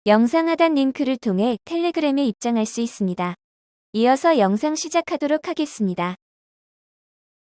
영상 하단 링크를 통해 텔레그램에 입장할 수 있습니다. 이어서 영상 시작하도록 하겠습니다.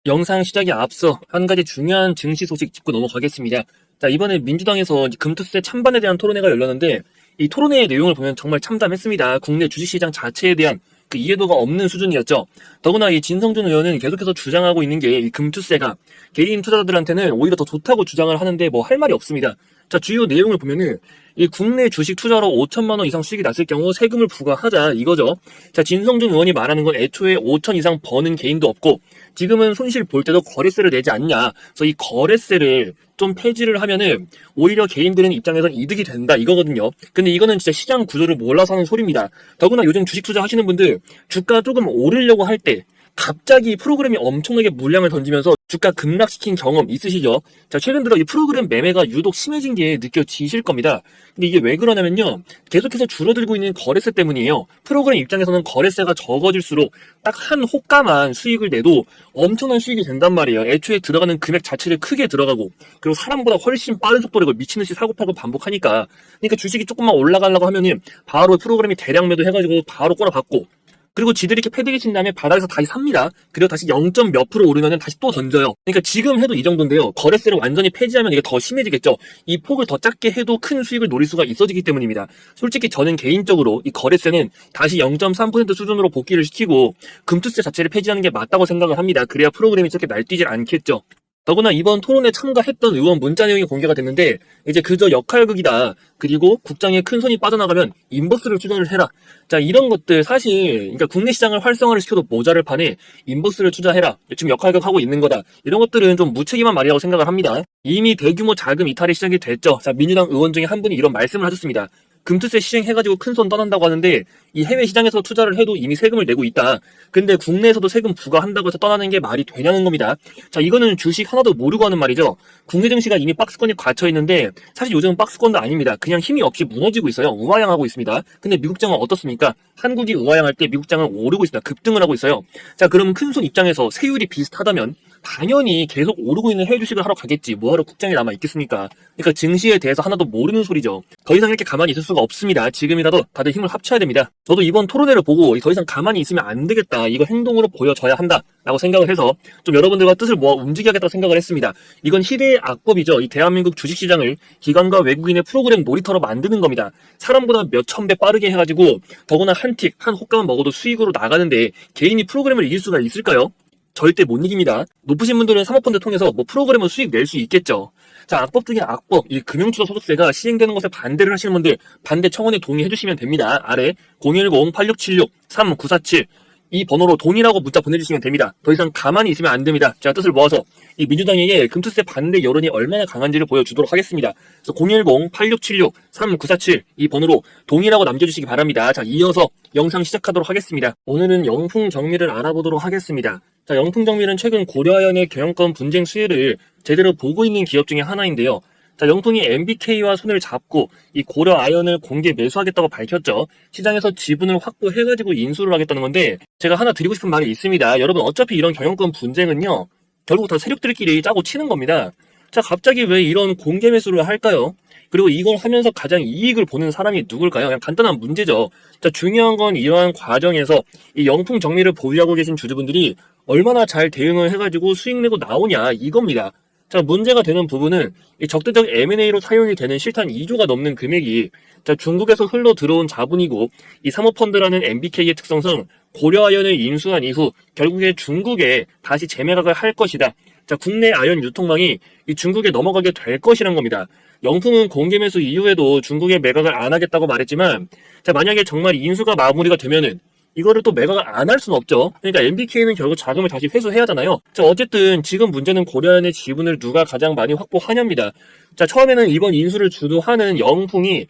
영상 시작에 앞서 한 가지 중요한 증시 소식 짚고 넘어가겠습니다. 자, 이번에 민주당에서 금투세 찬반에 대한 토론회가 열렸는데 이 토론회의 내용을 보면 정말 참담했습니다. 국내 주식시장 자체에 대한 그 이해도가 없는 수준이었죠. 더구나 이 진성준 의원은 계속해서 주장하고 있는 게 이 금투세가 개인 투자자들한테는 오히려 더 좋다고 주장을 하는데 뭐 할 말이 없습니다. 자, 주요 내용을 보면은 이 국내 주식 투자로 5천만 원 이상 수익이 났을 경우 세금을 부과하자 이거죠. 자, 진성준 의원이 말하는 건 애초에 5천 이상 버는 개인도 없고 지금은 손실 볼 때도 거래세를 내지 않냐. 그래서 이 거래세를 좀 폐지를 하면은 오히려 개인들은 입장에선 이득이 된다 이거거든요. 근데 이거는 진짜 시장 구조를 몰라서 하는 소리입니다. 더구나 요즘 주식 투자 하시는 분들 주가 조금 오르려고 할 때 갑자기 프로그램이 엄청나게 물량을 던지면서 주가 급락시킨 경험 있으시죠? 자, 최근 들어 이 프로그램 매매가 유독 심해진 게 느껴지실 겁니다. 근데 이게 왜 그러냐면요. 계속해서 줄어들고 있는 거래세 때문이에요. 프로그램 입장에서는 거래세가 적어질수록 딱 한 호가만 수익을 내도 엄청난 수익이 된단 말이에요. 애초에 들어가는 금액 자체를 크게 들어가고 그리고 사람보다 훨씬 빠른 속도로 이걸 미친듯이 사고팔고 반복하니까 그러니까 주식이 조금만 올라가려고 하면은 바로 프로그램이 대량 매도 해가지고 바로 꼬라박고 그리고 지들이 이렇게 패딩이 친 다음에 바닥에서 다시 삽니다. 그리고 다시 0점 몇 프로 오르면은 다시 또 던져요. 그러니까 지금 해도 이 정도인데요. 거래세를 완전히 폐지하면 이게 더 심해지겠죠. 이 폭을 더 작게 해도 큰 수익을 노릴 수가 있어지기 때문입니다. 솔직히 저는 개인적으로 이 거래세는 다시 0.3% 수준으로 복귀를 시키고 금투세 자체를 폐지하는 게 맞다고 생각을 합니다. 그래야 프로그램이 저렇게 날뛰질 않겠죠. 더구나 이번 토론에 참가했던 의원 문자 내용이 공개가 됐는데 이제 그저 역할극이다. 그리고 국장에 큰 손이 빠져나가면 인버스를 투자를 해라. 자, 이런 것들 사실 그러니까 국내 시장을 활성화를 시켜도 모자를 판에 인버스를 투자해라. 지금 역할극하고 있는 거다. 이런 것들은 좀 무책임한 말이라고 생각을 합니다. 이미 대규모 자금 이탈이 시작이 됐죠. 자, 민주당 의원 중에 한 분이 이런 말씀을 하셨습니다. 금투세 시행해가지고 큰 손 떠난다고 하는데 이 해외 시장에서 투자를 해도 이미 세금을 내고 있다. 근데 국내에서도 세금 부과한다고 해서 떠나는 게 말이 되냐는 겁니다. 자, 이거는 주식 하나도 모르고 하는 말이죠. 국내 증시가 이미 박스권이 갇혀 있는데 사실 요즘은 박스권도 아닙니다. 그냥 힘이 없이 무너지고 있어요. 우하향하고 있습니다. 근데 미국장은 어떻습니까? 한국이 우하향할 때 미국장은 오르고 있습니다. 급등을 하고 있어요. 자, 그럼 큰 손 입장에서 세율이 비슷하다면 당연히 계속 오르고 있는 해외 주식을 하러 가겠지. 뭐하러 국장에 남아 있겠습니까? 그러니까 증시에 대해서 하나도 모르는 소리죠. 더 이상 이렇게 가만히 있을 수가 없습니다. 지금이라도 다들 힘을 합쳐야 됩니다. 저도 이번 토론회를 보고 더 이상 가만히 있으면 안 되겠다. 이거 행동으로 보여줘야 한다. 라고 생각을 해서 좀 여러분들과 뜻을 모아 움직여야겠다고 생각을 했습니다. 이건 희대의 악법이죠. 이 대한민국 주식시장을 기관과 외국인의 프로그램 놀이터로 만드는 겁니다. 사람보다 몇천 배 빠르게 해가지고 더구나 한 틱, 한 호가만 먹어도 수익으로 나가는데 개인이 프로그램을 이길 수가 있을까요? 절대 못 이깁니다. 높으신 분들은 사모펀드 통해서 뭐 프로그램을 수익 낼 수 있겠죠. 자, 악법 중에 악법, 이 금융투자소득세가 시행되는 것에 반대를 하시는 분들 반대 청원에 동의해 주시면 됩니다. 아래 010-8676-3947 이 번호로 돈이라고 문자 보내주시면 됩니다. 더 이상 가만히 있으면 안 됩니다. 제가 뜻을 모아서 이 민주당에게 금투세 반대 여론이 얼마나 강한지를 보여주도록 하겠습니다. 그래서 010-8676-3947 이 번호로 돈이라고 남겨주시기 바랍니다. 자, 이어서 영상 시작하도록 하겠습니다. 오늘은 영풍정밀을 알아보도록 하겠습니다. 자, 영풍정밀은 최근 고려아연의 경영권 분쟁 수혜를 제대로 보고 있는 기업 중에 하나인데요. 자, 영풍이 MBK와 손을 잡고 이 고려아연을 공개 매수하겠다고 밝혔죠. 시장에서 지분을 확보해가지고 인수를 하겠다는 건데 제가 하나 드리고 싶은 말이 있습니다. 여러분 어차피 이런 경영권 분쟁은요. 결국 다 세력들끼리 짜고 치는 겁니다. 자, 갑자기 왜 이런 공개 매수를 할까요? 그리고 이걸 하면서 가장 이익을 보는 사람이 누굴까요? 그냥 간단한 문제죠. 자, 중요한 건 이러한 과정에서 이 영풍 정밀을 보유하고 계신 주주분들이 얼마나 잘 대응을 해가지고 수익 내고 나오냐 이겁니다. 자, 문제가 되는 부분은 이 적대적 M&A로 사용이 되는 실탄 2조가 넘는 금액이 자, 중국에서 흘러 들어온 자본이고 이 사모펀드라는 MBK의 특성상 고려아연을 인수한 이후 결국에 중국에 다시 재매각을 할 것이다. 자, 국내 아연 유통망이 이 중국에 넘어가게 될 것이란 겁니다. 영풍은 공개 매수 이후에도 중국에 매각을 안 하겠다고 말했지만 자, 만약에 정말 인수가 마무리가 되면은 이거를 또 매각을 안 할 수는 없죠. 그러니까 MBK는 결국 자금을 다시 회수해야 하잖아요. 자, 어쨌든 지금 문제는 고려아연의 지분을 누가 가장 많이 확보하냐입니다. 자, 처음에는 이번 인수를 주도하는 영풍이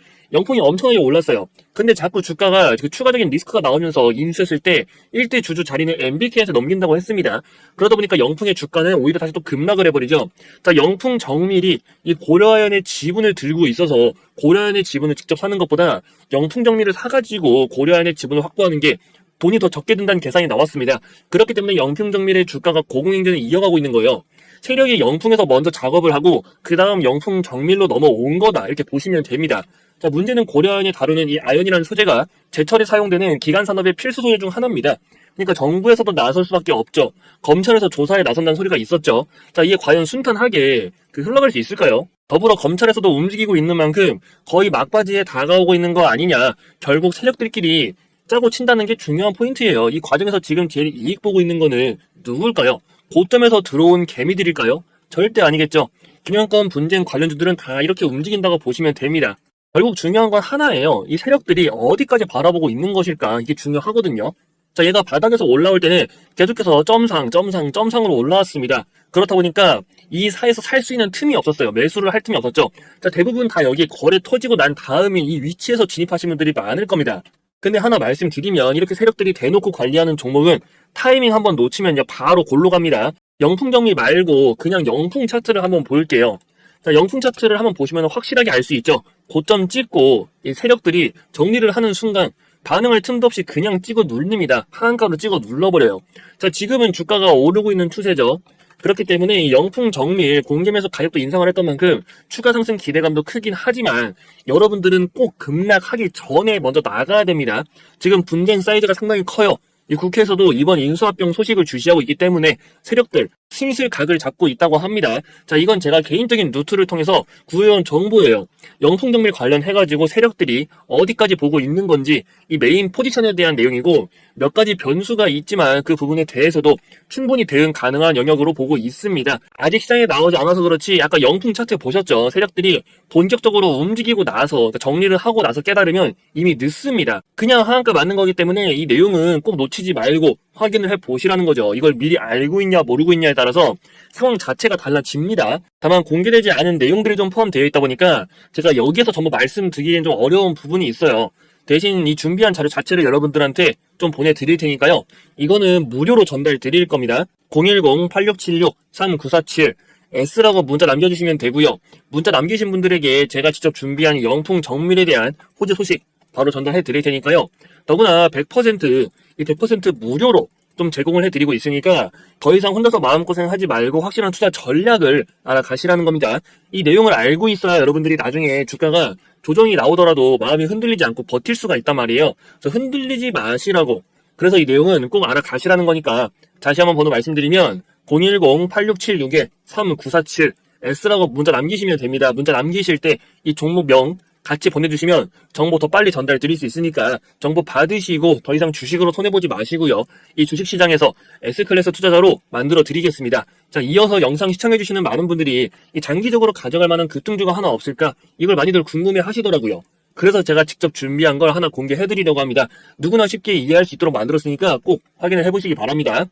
엄청나게 올랐어요. 근데 자꾸 주가가 그 추가적인 리스크가 나오면서 인수했을 때 1대 주주 자리는 MBK한테 넘긴다고 했습니다. 그러다 보니까 영풍의 주가는 오히려 다시 또 급락을 해버리죠. 자, 영풍 정밀이 이 고려아연의 지분을 들고 있어서 고려아연의 지분을 직접 사는 것보다 영풍 정밀을 사가지고 고려아연의 지분을 확보하는 게 돈이 더 적게 든다는 계산이 나왔습니다. 그렇기 때문에 영풍 정밀의 주가가 고공행진을 이어가고 있는 거예요. 세력이 영풍에서 먼저 작업을 하고 그 다음 영풍 정밀로 넘어온 거다 이렇게 보시면 됩니다. 자, 문제는 고려아연이 다루는 이 아연이라는 소재가 제철에 사용되는 기간 산업의 필수 소재 중 하나입니다. 그러니까 정부에서도 나설 수밖에 없죠. 검찰에서 조사에 나선다는 소리가 있었죠. 자, 이게 과연 순탄하게 흘러갈 수 있을까요? 더불어 검찰에서도 움직이고 있는 만큼 거의 막바지에 다가오고 있는 거 아니냐. 결국 세력들끼리 짜고 친다는 게 중요한 포인트예요. 이 과정에서 지금 제일 이익 보고 있는 거는 누굴까요? 고점에서 들어온 개미들일까요? 절대 아니겠죠. 김영권 분쟁 관련주들은 다 이렇게 움직인다고 보시면 됩니다. 결국 중요한 건 하나예요. 이 세력들이 어디까지 바라보고 있는 것일까? 이게 중요하거든요. 자, 얘가 바닥에서 올라올 때는 계속해서 점상으로 올라왔습니다. 그렇다 보니까 이 사이에서 살 수 있는 틈이 없었어요. 매수를 할 틈이 없었죠. 자, 대부분 다 여기 거래 터지고 난 다음에 이 위치에서 진입하신 분들이 많을 겁니다. 근데 하나 말씀드리면 이렇게 세력들이 대놓고 관리하는 종목은 타이밍 한번 놓치면요 바로 골로 갑니다. 영풍 정리 말고 그냥 영풍 차트를 한번 볼게요. 자, 영풍 차트를 한번 보시면 확실하게 알 수 있죠. 고점 찍고 이 세력들이 정리를 하는 순간 반응할 틈도 없이 그냥 찍어 눌립니다. 하한가로 찍어 눌러버려요. 자, 지금은 주가가 오르고 있는 추세죠. 그렇기 때문에 이 영풍 정밀 공개 매수 가격도 인상을 했던 만큼 추가 상승 기대감도 크긴 하지만 여러분들은 꼭 급락하기 전에 먼저 나가야 됩니다. 지금 분쟁 사이즈가 상당히 커요. 이 국회에서도 이번 인수합병 소식을 주시하고 있기 때문에 세력들 슬슬 각을 잡고 있다고 합니다. 자, 이건 제가 개인적인 루트를 통해서 구해온 정보예요. 영풍정밀 관련해가지고 세력들이 어디까지 보고 있는 건지 이 메인 포지션에 대한 내용이고 몇 가지 변수가 있지만 그 부분에 대해서도 충분히 대응 가능한 영역으로 보고 있습니다. 아직 시장에 나오지 않아서 그렇지 아까 영풍 차트 보셨죠? 세력들이 본격적으로 움직이고 나서 그러니까 정리를 하고 나서 깨달으면 이미 늦습니다. 그냥 하한가 맞는 거기 때문에 이 내용은 꼭 놓치지 말고 확인을 해보시라는 거죠. 이걸 미리 알고 있냐 모르고 있냐에 따라서 상황 자체가 달라집니다. 다만 공개되지 않은 내용들이 좀 포함되어 있다 보니까 제가 여기에서 전부 말씀드리기엔 좀 어려운 부분이 있어요. 대신 이 준비한 자료 자체를 여러분들한테 좀 보내드릴 테니까요. 이거는 무료로 전달 드릴 겁니다. 010-8676-3947 S라고 문자 남겨주시면 되고요. 문자 남기신 분들에게 제가 직접 준비한 영풍 정밀에 대한 호재 소식 바로 전달해 드릴 테니까요. 더구나 100% 이 100% 무료로 좀 제공을 해드리고 있으니까 더 이상 혼자서 마음고생하지 말고 확실한 투자 전략을 알아가시라는 겁니다. 이 내용을 알고 있어야 여러분들이 나중에 주가가 조정이 나오더라도 마음이 흔들리지 않고 버틸 수가 있단 말이에요. 그래서 흔들리지 마시라고. 그래서 이 내용은 꼭 알아가시라는 거니까 다시 한번 번호 말씀드리면 010-8676-3947 S라고 문자 남기시면 됩니다. 문자 남기실 때 이 종목명 같이 보내주시면 정보 더 빨리 전달 드릴 수 있으니까 정보 받으시고 더 이상 주식으로 손해보지 마시고요. 이 주식시장에서 S클래스 투자자로 만들어 드리겠습니다. 자, 이어서 영상 시청해주시는 많은 분들이 이 장기적으로 가져갈 만한 급등주가 하나 없을까? 이걸 많이들 궁금해 하시더라고요. 그래서 제가 직접 준비한 걸 하나 공개해드리려고 합니다. 누구나 쉽게 이해할 수 있도록 만들었으니까 꼭 확인을 해보시기 바랍니다.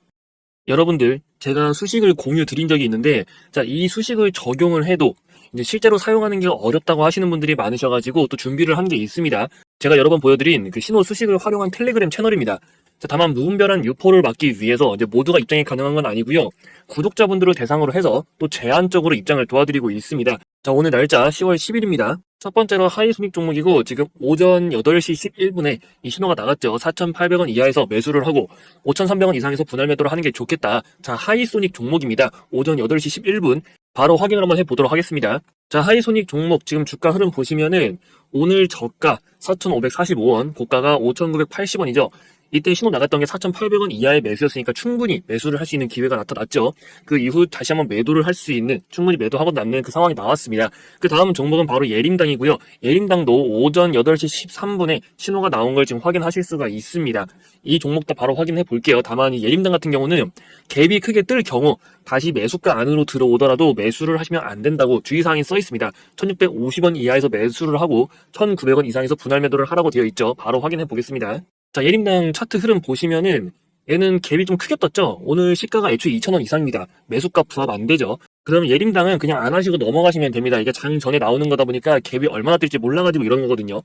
여러분들, 제가 수식을 공유 드린 적이 있는데, 자, 이 수식을 적용을 해도 이제 실제로 사용하는 게 어렵다고 하시는 분들이 많으셔가지고 또 준비를 한 게 있습니다. 제가 여러 번 보여드린 그 신호 수식을 활용한 텔레그램 채널입니다. 자, 다만 무분별한 유포를 막기 위해서 이제 모두가 입장이 가능한 건 아니고요. 구독자분들을 대상으로 해서 또 제한적으로 입장을 도와드리고 있습니다. 자, 오늘 날짜 10월 10일입니다. 첫 번째로 하이손익 종목이고 지금 오전 8시 11분에 이 신호가 나갔죠. 4,800원 이하에서 매수를 하고 5,300원 이상에서 분할 매도를 하는 게 좋겠다. 자, 하이손익 종목입니다. 오전 8시 11분 바로 확인을 한번 해보도록 하겠습니다. 자, 하이손익 종목 지금 주가 흐름 보시면은 오늘 저가 4,545원, 고가가 5,980원이죠. 이때 신호 나갔던 게 4,800원 이하의 매수였으니까 충분히 매수를 할 수 있는 기회가 나타났죠. 그 이후 다시 한번 매도를 할 수 있는, 충분히 매도하고 남는 그 상황이 나왔습니다. 그 다음 종목은 바로 예림당이고요. 예림당도 오전 8시 13분에 신호가 나온 걸 지금 확인하실 수가 있습니다. 이 종목 다 바로 확인해 볼게요. 다만 이 예림당 같은 경우는 갭이 크게 뜰 경우 다시 매수가 안으로 들어오더라도 매수를 하시면 안 된다고 주의사항이 써 있습니다. 1,650원 이하에서 매수를 하고 1,900원 이상에서 분할 매도를 하라고 되어 있죠. 바로 확인해 보겠습니다. 자, 예림당 차트 흐름 보시면은 얘는 갭이 좀 크게 떴죠. 오늘 시가가 애초에 2,000원 이상입니다. 매수가 부합 안 되죠. 그러면 예림당은 그냥 안 하시고 넘어가시면 됩니다. 이게 장 전에 나오는 거다 보니까 갭이 얼마나 뜰지 몰라가지고 이런 거거든요.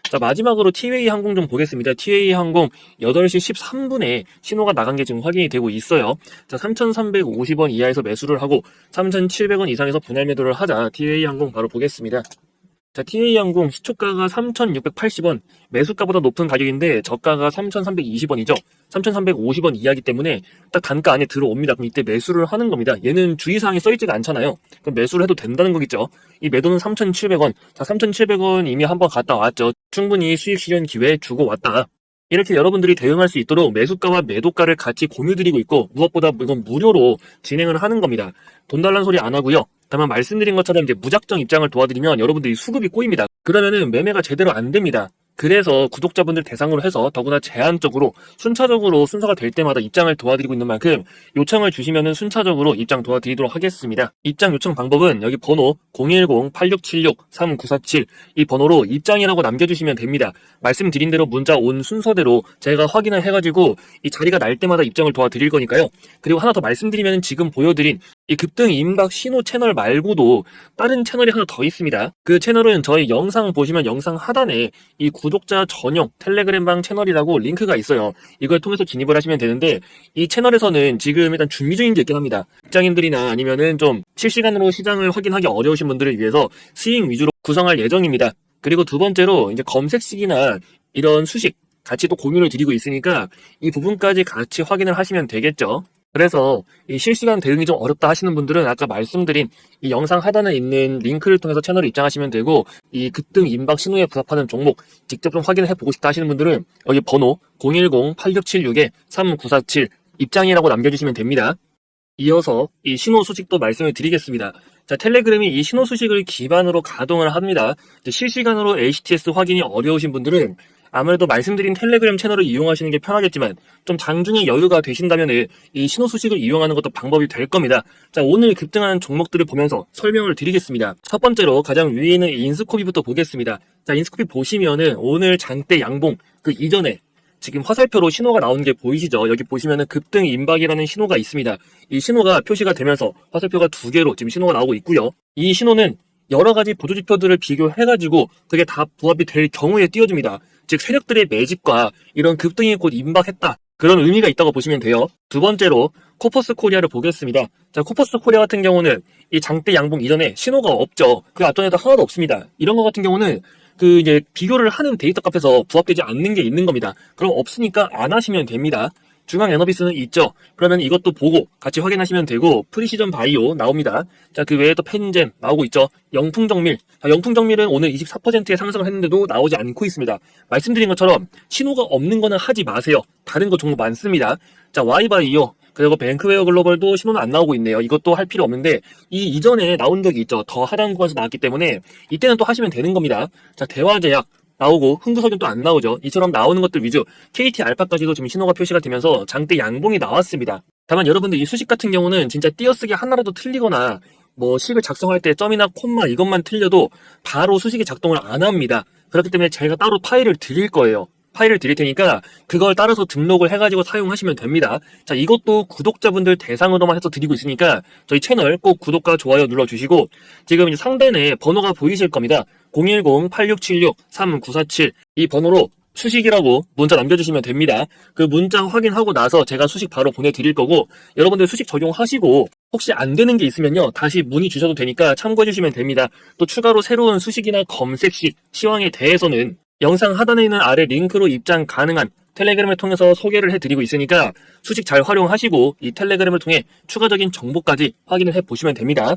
자, 마지막으로 티웨이 항공 좀 보겠습니다. 티웨이 항공 8시 13분에 신호가 나간 게 지금 확인이 되고 있어요. 자, 3,350원 이하에서 매수를 하고 3,700원 이상에서 분할 매도를 하자. 티웨이 항공 바로 보겠습니다. 자, TA항공 시초가가 3,680원, 매수가보다 높은 가격인데 저가가 3,320원이죠. 3,350원 이하기 때문에 딱 단가 안에 들어옵니다. 그럼 이때 매수를 하는 겁니다. 얘는 주의사항에 써있지가 않잖아요. 그럼 매수를 해도 된다는 거겠죠. 이 매도는 3,700원. 자, 3,700원 이미 한번 갔다 왔죠. 충분히 수익 실현 기회 주고 왔다. 이렇게 여러분들이 대응할 수 있도록 매수가와 매도가를 같이 공유드리고 있고, 무엇보다 이건 무료로 진행을 하는 겁니다. 돈 달라는 소리 안 하고요. 다만 말씀드린 것처럼 이제 무작정 입장을 도와드리면 여러분들이 수급이 꼬입니다. 그러면은 매매가 제대로 안 됩니다. 그래서 구독자분들 대상으로 해서 더구나 제한적으로 순차적으로 순서가 될 때마다 입장을 도와드리고 있는 만큼 요청을 주시면은 순차적으로 입장 도와드리도록 하겠습니다. 입장 요청 방법은 여기 번호 010-8676-3947 이 번호로 입장이라고 남겨주시면 됩니다. 말씀드린 대로 문자 온 순서대로 제가 확인을 해가지고 이 자리가 날 때마다 입장을 도와드릴 거니까요. 그리고 하나 더 말씀드리면 지금 보여드린 이 급등 임박 신호 채널 말고도 다른 채널이 하나 더 있습니다. 그 채널은 저희 영상 보시면 영상 하단에 이 구독자 전용 텔레그램방 채널이라고 링크가 있어요. 이걸 통해서 진입을 하시면 되는데 이 채널에서는 지금 일단 준비 중인 게 있긴 합니다. 직장인들이나 아니면은 좀 실시간으로 시장을 확인하기 어려우신 분들을 위해서 스윙 위주로 구성할 예정입니다. 그리고 두 번째로 이제 검색식이나 이런 수식 같이 또 공유를 드리고 있으니까 이 부분까지 같이 확인을 하시면 되겠죠. 그래서 이 실시간 대응이 좀 어렵다 하시는 분들은 아까 말씀드린 이 영상 하단에 있는 링크를 통해서 채널에 입장하시면 되고, 이 급등 임박 신호에 부합하는 종목 직접 좀 확인해 보고 싶다 하시는 분들은 여기 번호 010-8676-3947 입장이라고 남겨주시면 됩니다. 이어서 이 신호 소식도 말씀을 드리겠습니다. 자, 텔레그램이 이 신호 소식을 기반으로 가동을 합니다. 실시간으로 HTS 확인이 어려우신 분들은 아무래도 말씀드린 텔레그램 채널을 이용하시는 게 편하겠지만 좀 장중에 여유가 되신다면 이 신호 소식을 이용하는 것도 방법이 될 겁니다. 자, 오늘 급등하는 종목들을 보면서 설명을 드리겠습니다. 첫 번째로 가장 위에 있는 인스코비부터 보겠습니다. 자, 인스코비 보시면은 오늘 장대 양봉 그 이전에 지금 화살표로 신호가 나오는 게 보이시죠? 여기 보시면은 급등 임박이라는 신호가 있습니다. 이 신호가 표시가 되면서 화살표가 두 개로 지금 신호가 나오고 있고요. 이 신호는 여러 가지 보조지표들을 비교해가지고 그게 다 부합이 될 경우에 띄워줍니다. 즉 세력들의 매집과 이런 급등이 곧 임박했다. 그런 의미가 있다고 보시면 돼요. 두 번째로 코퍼스 코리아를 보겠습니다. 자, 코퍼스 코리아 같은 경우는 이 장대 양봉 이전에 신호가 없죠. 그 앞전에도 하나도 없습니다. 이런 것 같은 경우는 그 이제 비교를 하는 데이터 값에서 부합되지 않는 게 있는 겁니다. 그럼 없으니까 안 하시면 됩니다. 중앙 에너비스는 있죠. 그러면 이것도 보고 같이 확인하시면 되고, 프리시전 바이오 나옵니다. 자, 그 외에 또 펜젠 나오고 있죠. 영풍정밀. 자, 영풍정밀은 오늘 24%의 상승을 했는데도 나오지 않고 있습니다. 말씀드린 것처럼 신호가 없는 거는 하지 마세요. 다른 거 종목 많습니다. 자, 와이바이오. 그리고 뱅크웨어 글로벌도 신호는 안 나오고 있네요. 이것도 할 필요 없는데 이 이전에 나온 적이 있죠. 더 하단 구간에서 나왔기 때문에 이때는 또 하시면 되는 겁니다. 자, 대화제약 나오고 흥구석유는 또 안 나오죠. 이처럼 나오는 것들 위주 KT 알파까지도 지금 신호가 표시가 되면서 장대 양봉이 나왔습니다. 다만 여러분들 이 수식 같은 경우는 진짜 띄어쓰기 하나라도 틀리거나 뭐 식을 작성할 때 점이나 콤마 이것만 틀려도 바로 수식이 작동을 안 합니다. 그렇기 때문에 제가 따로 파일을 드릴 거예요. 파일을 드릴 테니까 그걸 따라서 등록을 해가지고 사용하시면 됩니다. 자, 이것도 구독자분들 대상으로만 해서 드리고 있으니까 저희 채널 꼭 구독과 좋아요 눌러주시고, 지금 이제 상단에 번호가 보이실 겁니다. 010-8676-3947 이 번호로 수식이라고 문자 남겨주시면 됩니다. 그 문자 확인하고 나서 제가 수식 바로 보내드릴 거고, 여러분들 수식 적용하시고 혹시 안 되는 게 있으면요 다시 문의 주셔도 되니까 참고해 주시면 됩니다. 또 추가로 새로운 수식이나 검색식, 시황에 대해서는 영상 하단에 있는 아래 링크로 입장 가능한 텔레그램을 통해서 소개를 해드리고 있으니까 수식 잘 활용하시고 이 텔레그램을 통해 추가적인 정보까지 확인을 해보시면 됩니다.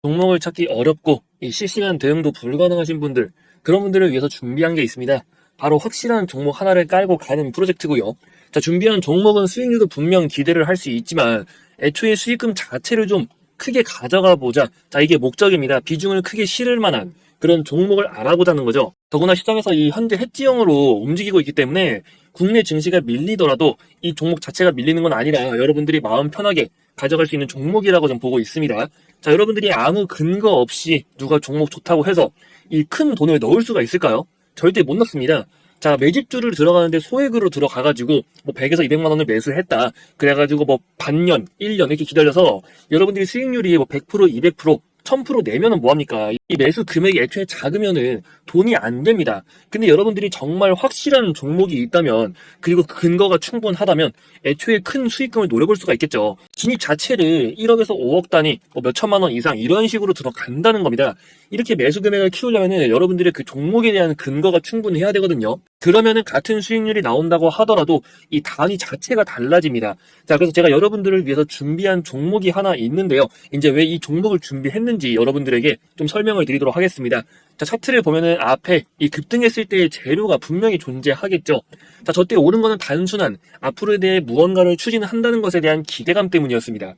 종목을 찾기 어렵고 이 실시간 대응도 불가능하신 분들, 그런 분들을 위해서 준비한 게 있습니다. 바로 확실한 종목 하나를 깔고 가는 프로젝트고요. 자, 준비한 종목은 수익률도 분명 기대를 할 수 있지만 애초에 수익금 자체를 좀 크게 가져가 보자. 자, 이게 목적입니다. 비중을 크게 실을 만한 그런 종목을 알아보자는 거죠. 더구나 시장에서 이 현재 해지형으로 움직이고 있기 때문에 국내 증시가 밀리더라도 이 종목 자체가 밀리는 건 아니라 여러분들이 마음 편하게 가져갈 수 있는 종목이라고 좀 보고 있습니다. 자, 여러분들이 아무 근거 없이 누가 종목 좋다고 해서 이 큰 돈을 넣을 수가 있을까요? 절대 못 넣습니다. 자, 매집주를 들어가는데 소액으로 들어가가지고 뭐 100에서 200만 원을 매수했다. 그래가지고 뭐 반년, 1년 이렇게 기다려서 여러분들이 수익률이 뭐 100%, 200%, 1000% 내면은 뭐합니까? 이 매수 금액이 애초에 작으면은 돈이 안 됩니다. 근데 여러분들이 정말 확실한 종목이 있다면, 그리고 근거가 충분하다면 애초에 큰 수익금을 노려볼 수가 있겠죠. 진입 자체를 1억에서 5억 단위, 뭐 몇천만 원 이상 이런 식으로 들어간다는 겁니다. 이렇게 매수 금액을 키우려면은 여러분들의 그 종목에 대한 근거가 충분해야 되거든요. 그러면은 같은 수익률이 나온다고 하더라도 이 단위 자체가 달라집니다. 자, 그래서 제가 여러분들을 위해서 준비한 종목이 하나 있는데요. 이제 왜 이 종목을 준비했는지 여러분들에게 좀 설명을 드리도록 하겠습니다. 자, 차트를 보면은 앞에 이 급등했을 때의 재료가 분명히 존재하겠죠. 자, 저때 오른 거는 단순한 앞으로에 대해 무언가를 추진한다는 것에 대한 기대감 때문이었습니다.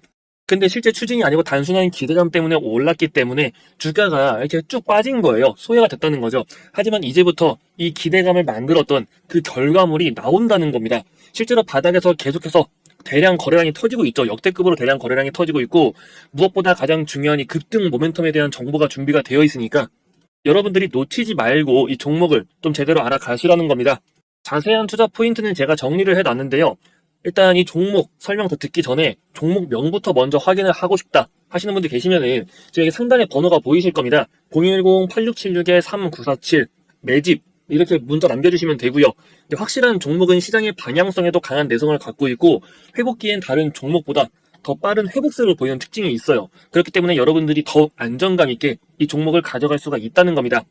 근데 실제 추진이 아니고 단순한 기대감 때문에 올랐기 때문에 주가가 이렇게 쭉 빠진 거예요. 소외가 됐다는 거죠. 하지만 이제부터 이 기대감을 만들었던 그 결과물이 나온다는 겁니다. 실제로 바닥에서 계속해서 대량 거래량이 터지고 있죠. 역대급으로 대량 거래량이 터지고 있고, 무엇보다 가장 중요한 이 급등 모멘텀에 대한 정보가 준비가 되어 있으니까 여러분들이 놓치지 말고 이 종목을 좀 제대로 알아가시라는 겁니다. 자세한 투자 포인트는 제가 정리를 해놨는데요. 일단 이 종목 설명 더 듣기 전에 종목명부터 먼저 확인을 하고 싶다 하시는 분들 계시면은 저에게 상단에 번호가 보이실 겁니다. 010-8676-3947 매집 이렇게 문자 남겨주시면 되고요. 확실한 종목은 시장의 방향성에도 강한 내성을 갖고 있고, 회복기엔 다른 종목보다 더 빠른 회복세를 보이는 특징이 있어요. 그렇기 때문에 여러분들이 더욱 안정감 있게 이 종목을 가져갈 수가 있다는 겁니다.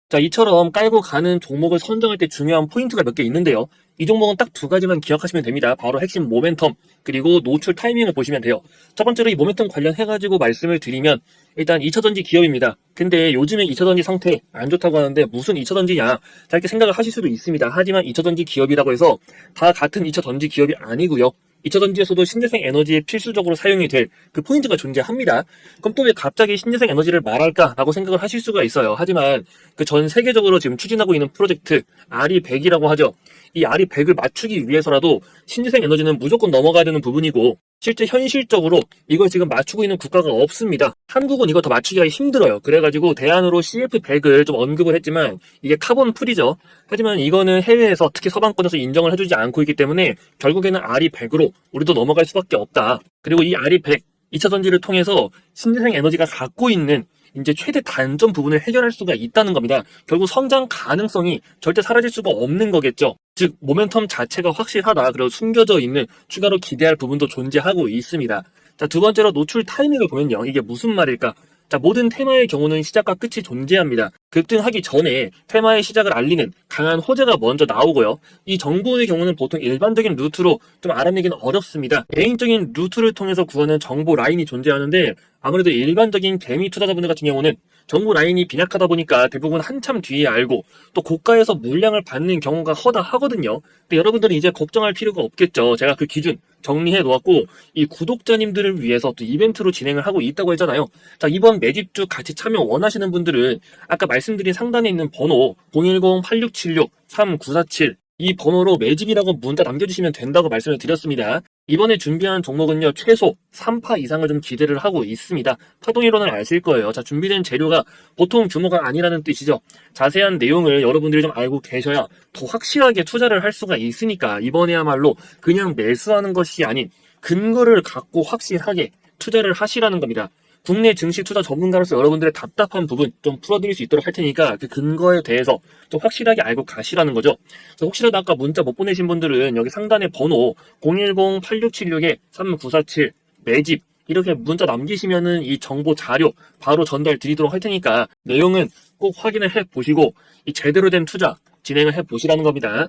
자, 이처럼 깔고 가는 종목을 선정할 때 중요한 포인트가 몇 개 있는데요. 이 종목은 딱 두 가지만 기억하시면 됩니다. 바로 핵심 모멘텀, 그리고 노출 타이밍을 보시면 돼요. 첫 번째로 이 모멘텀 관련해가지고 말씀을 드리면, 일단 2차전지 기업입니다. 근데 요즘에 2차전지 상태 안 좋다고 하는데 무슨 2차전지냐? 자, 이렇게 생각을 하실 수도 있습니다. 하지만 2차전지 기업이라고 해서 다 같은 2차전지 기업이 아니고요. 2차전지에서도 신재생 에너지에 필수적으로 사용이 될 그 포인트가 존재합니다. 그럼 또 왜 갑자기 신재생 에너지를 말할까라고 생각을 하실 수가 있어요. 하지만 그 전 세계적으로 지금 추진하고 있는 프로젝트 RE100이라고 하죠. 이 RE100을 맞추기 위해서라도 신재생 에너지는 무조건 넘어가야 되는 부분이고, 실제 현실적으로 이걸 지금 맞추고 있는 국가가 없습니다. 한국은 이거 더 맞추기가 힘들어요. 그래가지고 대안으로 CF100을 좀 언급을 했지만 이게 카본 풀이죠. 하지만 이거는 해외에서, 특히 서방권에서 인정을 해주지 않고 있기 때문에 결국에는 RE100으로 우리도 넘어갈 수밖에 없다. 그리고 이 RE100 2차전지를 통해서 신재생 에너지가 갖고 있는 이제 최대 단점 부분을 해결할 수가 있다는 겁니다. 결국 성장 가능성이 절대 사라질 수가 없는 거겠죠. 즉 모멘텀 자체가 확실하다. 그리고 숨겨져 있는 추가로 기대할 부분도 존재하고 있습니다. 자, 두 번째로 노출 타이밍을 보면요. 이게 무슨 말일까? 자, 모든 테마의 경우는 시작과 끝이 존재합니다. 급등하기 전에 테마의 시작을 알리는 강한 호재가 먼저 나오고요. 이 정보의 경우는 보통 일반적인 루트로 좀 알아내기는 어렵습니다. 개인적인 루트를 통해서 구하는 정보 라인이 존재하는데, 아무래도 일반적인 개미 투자자분들 같은 경우는 정보 라인이 빈약하다 보니까 대부분 한참 뒤에 알고 또 고가에서 물량을 받는 경우가 허다하거든요. 근데 여러분들은 이제 걱정할 필요가 없겠죠. 제가 그 기준 정리해 놓았고, 이 구독자님들을 위해서 또 이벤트로 진행을 하고 있다고 했잖아요. 자, 이번 매집주 같이 참여 원하시는 분들은 아까 말씀드린 상단에 있는 번호 010-8676-3947 이 번호로 매집이라고 문자 남겨주시면 된다고 말씀을 드렸습니다. 이번에 준비한 종목은요, 최소 3파 이상을 좀 기대를 하고 있습니다. 파동이론을 아실 거예요. 자, 준비된 재료가 보통 규모가 아니라는 뜻이죠. 자세한 내용을 여러분들이 좀 알고 계셔야 더 확실하게 투자를 할 수가 있으니까 이번에야말로 그냥 매수하는 것이 아닌 근거를 갖고 확실하게 투자를 하시라는 겁니다. 국내 증시 투자 전문가로서 여러분들의 답답한 부분 좀 풀어드릴 수 있도록 할 테니까 그 근거에 대해서 좀 확실하게 알고 가시라는 거죠. 그래서 혹시라도 아까 문자 못 보내신 분들은 여기 상단에 번호 010-8676-3947 매집 이렇게 문자 남기시면은 이 정보 자료 바로 전달 드리도록 할 테니까 내용은 꼭 확인을 해 보시고 이 제대로 된 투자 진행을 해 보시라는 겁니다.